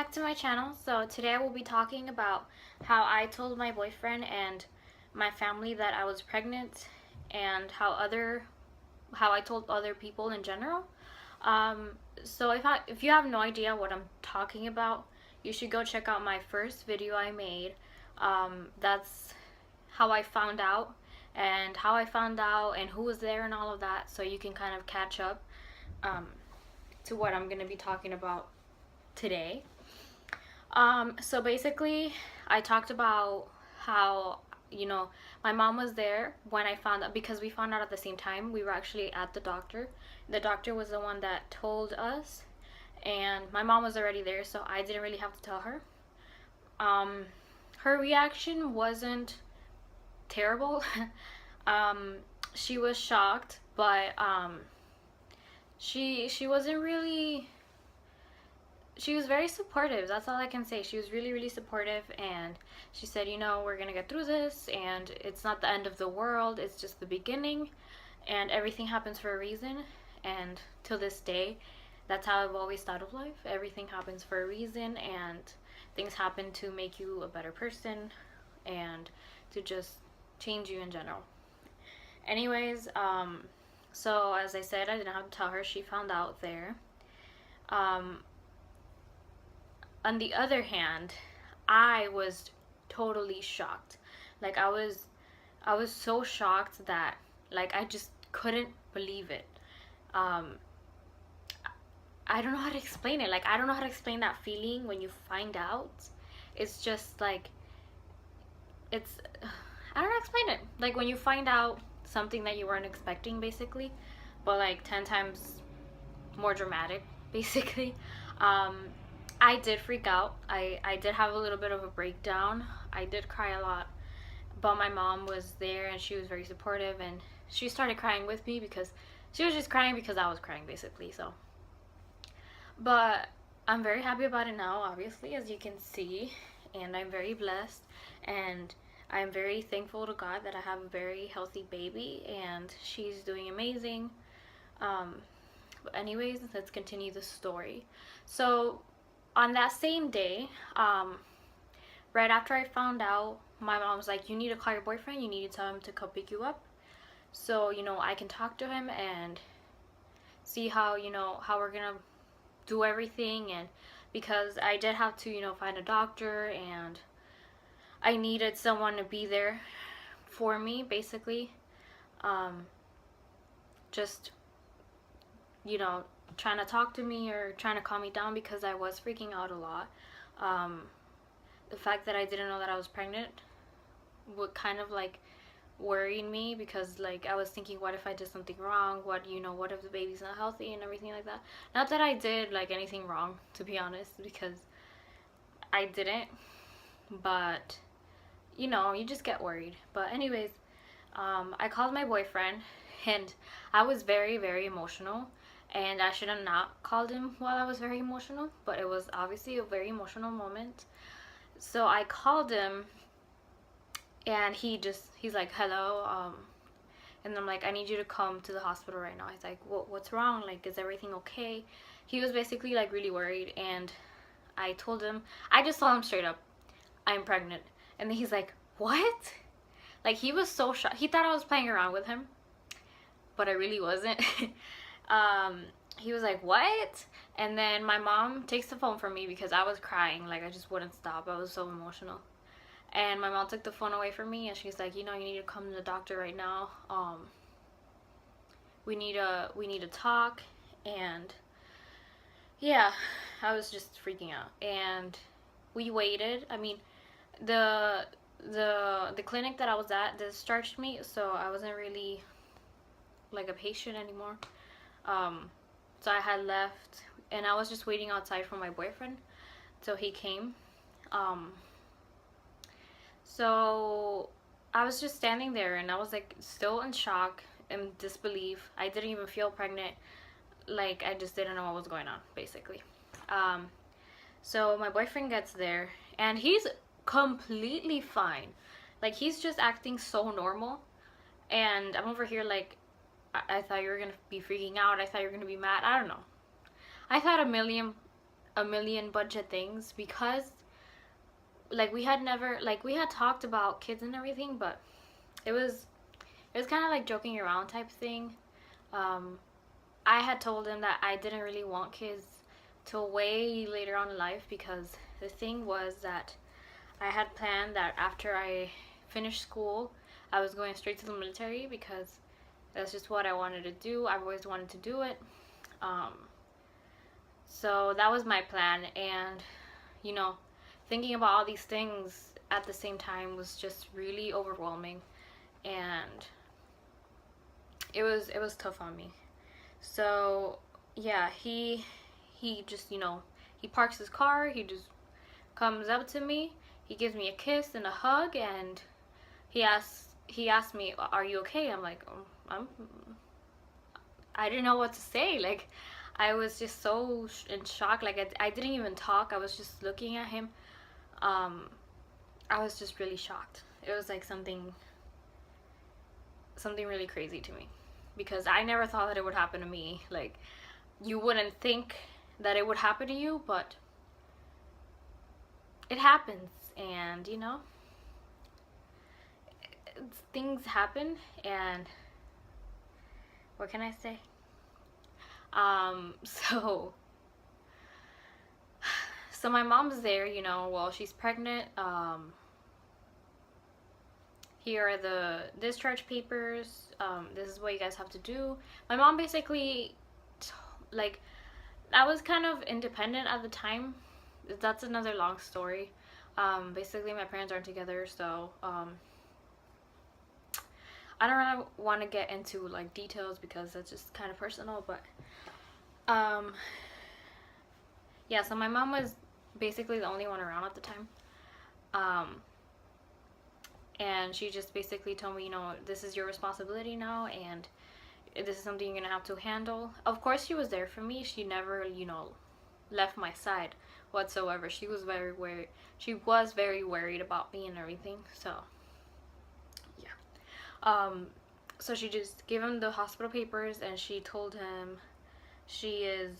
back to my channel. So today I will be talking about how I told my boyfriend and my family that I was pregnant, and how I told other people in general. Um, so if you have no idea what I'm talking about, you should go check out my first video I made. That's how I found out, and and who was there and all of that, so you can kind of catch up um, to what I'm gonna be talking about today. So basically, I talked about how, my mom was there when I found out, because we found out at the same time. We were actually at the doctor. The doctor was the one that told us, and my mom was already there, so I didn't really have to tell her. Um, Her reaction wasn't terrible. um, she was shocked, but she wasn't really, she was very supportive. That's all I can say. She was really, really supportive, and she said, we're gonna get through this, and it's not the end of the world. It's just the beginning, and everything happens for a reason. And till this day, that's how I've always thought of life. Everything happens for a reason, and things happen to make you a better person, and to just change you in general. Anyways, so as I said, I didn't have to tell her. She found out there. Um, on the other hand, I was totally shocked. Like I was so shocked that, like, I just couldn't believe it. Um I don't know how to explain it. Like, I don't know how to explain that feeling when you find out. It's just like, it's I don't know how to explain it. Like when you find out something that you weren't expecting, basically, but like 10 times more dramatic, basically. Um, I did freak out. I did have a little bit of a breakdown. I did cry a lot, but my mom was there and she was very supportive, and she started crying with me because she was just crying because I was crying, basically. So, but I'm very happy about it now, obviously, as you can see, and I'm very blessed, and I'm very thankful to God that I have a very healthy baby and she's doing amazing. Um, but anyways, let's continue the story. So, on that same day, right after I found out, my mom was like, "You need to call your boyfriend. You need to tell him to come pick you up, so I can talk to him and see how we're gonna do everything." And because I did have to, find a doctor, and I needed someone to be there for me, basically. Um, just trying to talk to me or trying to calm me down, because I was freaking out a lot. Um, the fact that I didn't know that I was pregnant would kind of like worried me, because like I was thinking, what if I did something wrong? What if the baby's not healthy and everything like that? Not that I did like anything wrong, to be honest, because I didn't, but you just get worried. But anyways, I called my boyfriend, and I was very, very emotional. And I should have not called him while I was very emotional, but it was obviously a very emotional moment. So I called him, and he's like, "Hello," and I'm like, "I need you to come to the hospital right now." He's like, "What's wrong? Like, is everything okay?" He was basically like really worried, and I just told him straight up, "I'm pregnant." And then he's like, "What?" Like, he was so shocked. He thought I was playing around with him, but I really wasn't. um, he was like, "What?" And then my mom takes the phone from me because I was crying. Like, I just wouldn't stop. I was so emotional. And my mom took the phone away from me, and she's like, "You need to come to the doctor right now. We need to talk." And yeah, I was just freaking out. And we waited. I mean, the the clinic that I was at discharged me, so I wasn't really like a patient anymore. Um, so I had left, and I was just waiting outside for my boyfriend till he came. Um, so I was just standing there, and I was like still in shock and disbelief. I didn't even feel pregnant. Like, I just didn't know what was going on, basically. Um, so my boyfriend gets there, and he's completely fine. Like, he's just acting so normal. And I'm over here like, I thought you were gonna be freaking out. I thought you were gonna be mad. I don't know. I thought a million budget things, because like we had never, like we had talked about kids and everything, but it was kind of like joking around type thing. um I had told him that I didn't really want kids till way later on in life, because the thing was that I had planned that after I finished school, I was going straight to the military, because that's just what I wanted to do. I've always wanted to do it. Um, so that was my plan. And, you know, thinking about all these things at the same time was just really overwhelming. And it was tough on me. So yeah, he just, he parks his car, he just comes up to me, he gives me a kiss and a hug, and he asked me, "Are you okay?" I'm like, I didn't know what to say. Like, I was just so in shock. Like, I didn't even talk. I was just looking at him. Um, I was just really shocked. It was like something really crazy to me, because I never thought that it would happen to me. Like, you wouldn't think that it would happen to you, but it happens. And things happen. And what can I say? So my mom's there, well, she's pregnant. Here are the discharge papers. This is what you guys have to do. My mom basically, like, I was kind of independent at the time. That's another long story. Basically, my parents aren't together, so I don't really want to get into like details, because that's just kind of personal. But yeah, so my mom was basically the only one around at the time. Um, and she just basically told me, this is your responsibility now, and this is something you're gonna have to handle. Of course, she was there for me. She never, left my side whatsoever. She was very worried. She was very worried about me and everything. So yeah. So she just gave him the hospital papers, and she told him she is,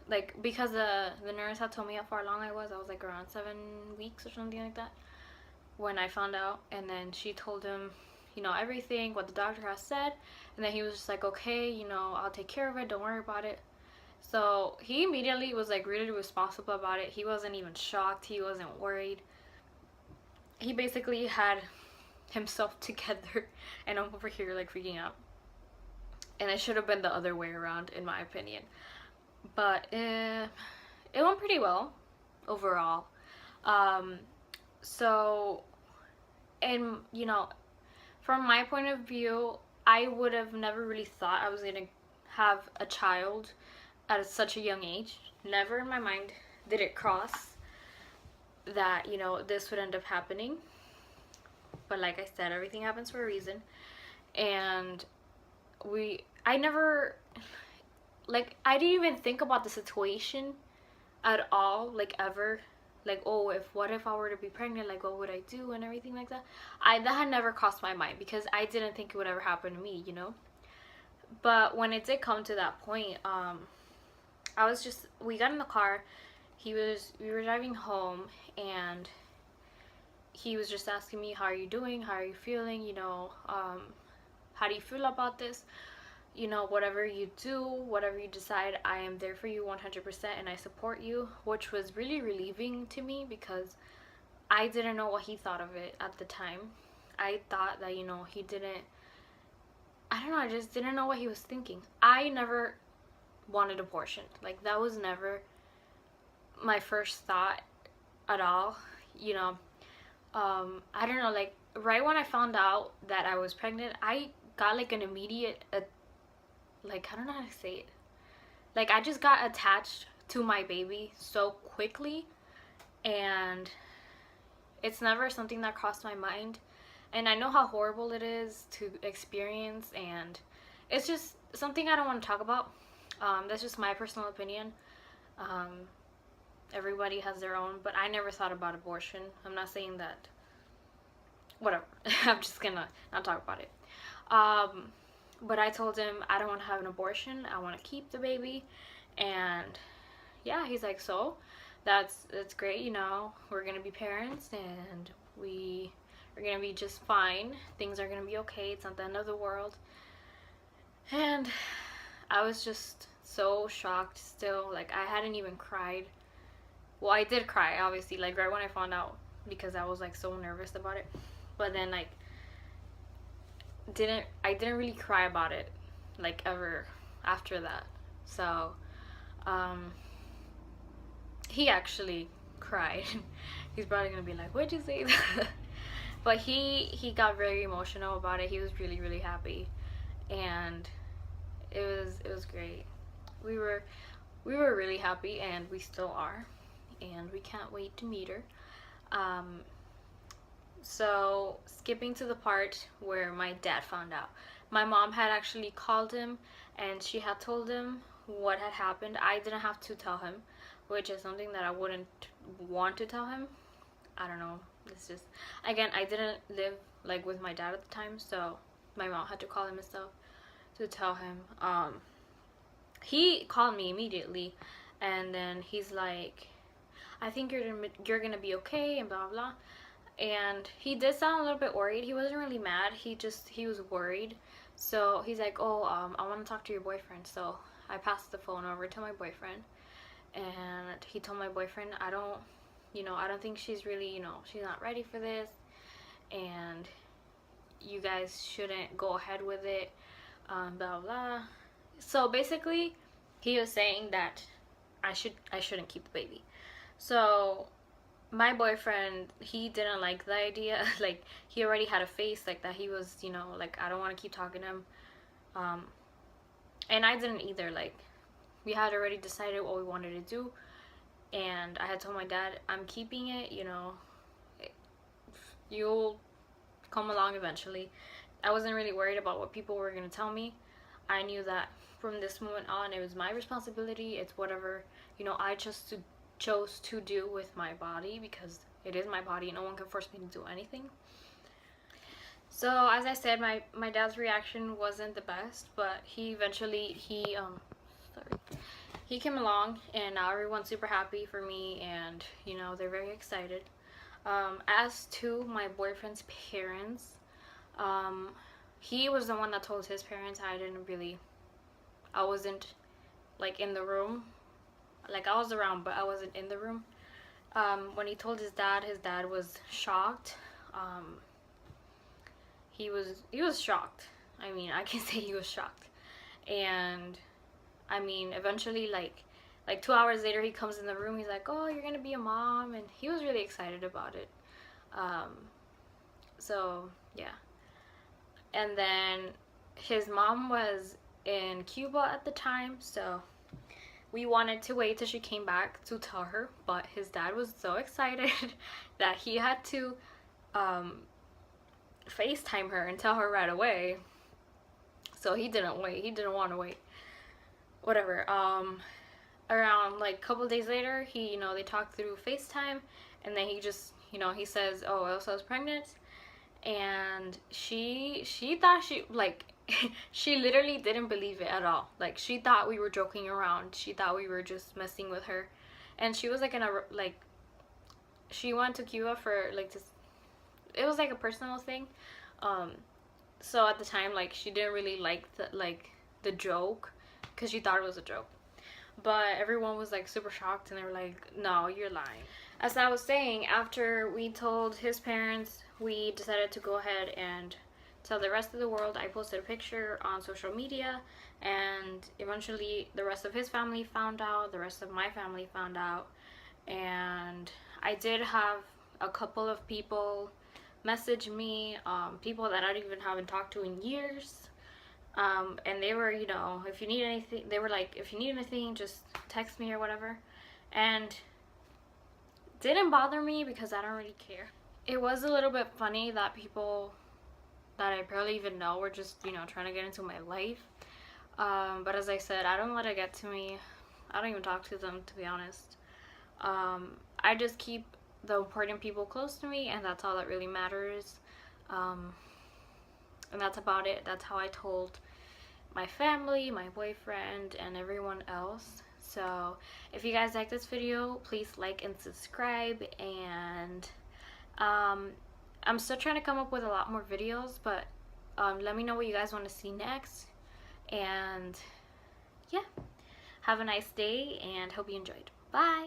like, because the nurse had told me how far along I was like around 7 weeks or something like that when I found out. And then she told him, everything what the doctor has said, and then he was just like, okay, I'll take care of it, don't worry about it. So he immediately was like really responsible about it. He wasn't even shocked, he wasn't worried. He basically had himself together, and I'm over here like freaking out. And it should have been the other way around, in my opinion. But it went pretty well overall. So, and from my point of view, I would have never really thought I was gonna have a child at such a young age. Never in my mind did it cross that this would end up happening. But like I said, everything happens for a reason. And I never, like, I didn't even think about the situation at all, like, ever. Like, oh, what if I were to be pregnant, like, what would I do and everything like that. That had never crossed my mind, because I didn't think it would ever happen to me. But when it did come to that point, we got in the car. We were driving home, and he was just asking me, how are you doing, how are you feeling, how do you feel about this, whatever you do, whatever you decide, I am there for you 100%, and I support you, which was really relieving to me, because I didn't know what he thought of it at the time. I thought that, he didn't, I don't know, I just didn't know what he was thinking. I never wanted abortion. Like, that was never my first thought at all. I don't know, like, right when I found out that I was pregnant, I got like an immediate, like, I don't know how to say it. Like, I just got attached to my baby so quickly, and it's never something that crossed my mind. And I know how horrible it is to experience, and it's just something I don't want to talk about. That's just my personal opinion. Everybody has their own, but I never thought about abortion. I'm not saying that. Whatever. I'm just gonna not talk about it. But I told him I don't want to have an abortion. I want to keep the baby. And yeah, he's like, so? that's great. You know, we're gonna be parents, and we are gonna be just fine. Things are gonna be okay. It's not the end of the world. And I was just so shocked still. Like, I hadn't even cried. Well, I did cry, obviously, like right when I found out, because I was like so nervous about it. But then, like, I didn't really cry about it, like, ever after that. So, um, he actually cried. He's probably gonna be like, "What'd you say?" But he got very emotional about it. He was really really happy, and it was great. We were we were really happy, and we still are, and we can't wait to meet her. Um, so skipping to the part where my dad found out, my mom had actually called him, and she had told him what had happened. I didn't have to tell him, which is something that I wouldn't want to tell him. I don't know. It's just, again, I didn't live like with my dad at the time, so my mom had to call him and stuff to tell him. He called me immediately, and then he's like, "I think you're gonna be okay," and blah blah. And he did sound a little bit worried. He wasn't really mad. He was worried. So he's like, "Oh, I want to talk to your boyfriend." So I passed the phone over to my boyfriend, and he told my boyfriend, I don't think she's really, she's not ready for this, and you guys shouldn't go ahead with it, blah blah. So basically, he was saying that I shouldn't keep the baby. So my boyfriend, he didn't like the idea. Like, he already had a face like that. He was, like, I don't want to keep talking to him. Um, and I didn't either. Like, we had already decided what we wanted to do, and I had told my dad, I'm keeping it. You'll come along eventually. I wasn't really worried about what people were going to tell me. I knew that from this moment on, it was my responsibility. It's whatever, I chose to do with my body, because it is my body. No one can force me to do anything. So as I said, my dad's reaction wasn't the best, but he came along, and now everyone's super happy for me, and they're very excited. As to my boyfriend's parents, um, he was the one that told his parents. I wasn't like in the room. Like, I was around, but I wasn't in the room. When he told his dad was shocked. He was shocked. I mean, I can say he was shocked. And I mean, eventually, like 2 hours later, he comes in the room. He's like, "Oh, you're gonna be a mom," and he was really excited about it. Um, so yeah. And then his mom was in Cuba at the time, so we wanted to wait till she came back to tell her, but his dad was so excited that he had to FaceTime her and tell her right away. So he didn't wait. He didn't want to wait. Whatever. Around like a couple days later, they talked through FaceTime, and then he just, he says, "Oh, Elsa's pregnant," and she thought she literally didn't believe it at all. Like, she thought we were joking around. She thought we were just messing with her, and she was like she went to Cuba for like this. It was like a personal thing. Um, so at the time, like, she didn't really like the joke, because she thought it was a joke. But everyone was like super shocked, and they were like, "No, you're lying." As I was saying, after we told his parents, we decided to go ahead and tell the rest of the world. I posted a picture on social media, and eventually the rest of his family found out, the rest of my family found out, and I did have a couple of people message me, people that I haven't talked to in years. And they were, if you need anything, they were like, "If you need anything, just text me or whatever." And didn't bother me, because I don't really care. It was a little bit funny that people that I barely even know were just, trying to get into my life. But as I said, I don't let it get to me. I don't even talk to them, to be honest. I just keep the important people close to me, and that's all that really matters. And that's about it. That's how I told my family, my boyfriend, and everyone else. So if you guys like this video, please like and subscribe. And I'm still trying to come up with a lot more videos, but let me know what you guys want to see next. And yeah, have a nice day and hope you enjoyed. Bye.